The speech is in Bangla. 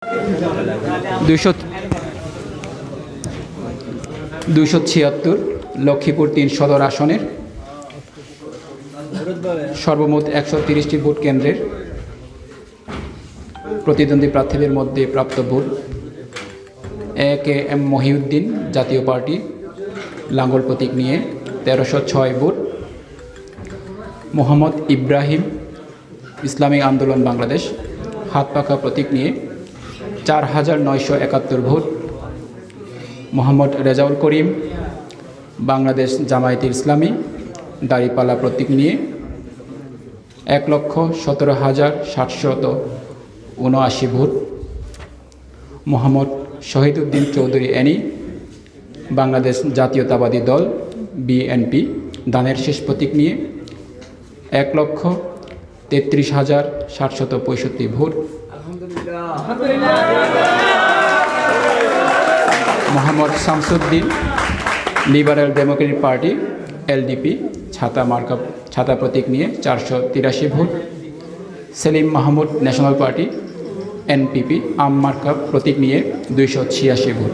276 লক্ষ্মীপুর 3 সদর আসনের সর্বমোট 130টি ভোট কেন্দ্রের প্রতিদ্বন্দ্বী প্রার্থীদের মধ্যে প্রাপ্ত ভোট: A.K.M. মহিউদ্দিন, জাতীয় পার্টি, লাঙ্গল প্রতীক নিয়ে 1306 ভোট। মোহাম্মদ ইব্রাহিম, ইসলামী আন্দোলন বাংলাদেশ, হাতপাখা প্রতীক নিয়ে 4971 ভোট। মোহাম্মদ রেজাউল করিম, বাংলাদেশ জামায়াতে ইসলামী, দাড়িপাল্লা প্রতীক নিয়ে 1,17,779 ভোট। মোহাম্মদ শহীদউদ্দিন চৌধুরী এনি, বাংলাদেশ জাতীয়তাবাদী দল বিএনপি, দানের শেষ প্রতীক নিয়ে 1,33,765 ভোট। Mohammad Shamsuddin, Liberal Democratic Party LDP, ছাতা প্রতীক নিয়ে 483 ভোট। Selim Mahmud, National Party NPP, আম মার্কা প্রতীক নিয়ে 286 ভোট।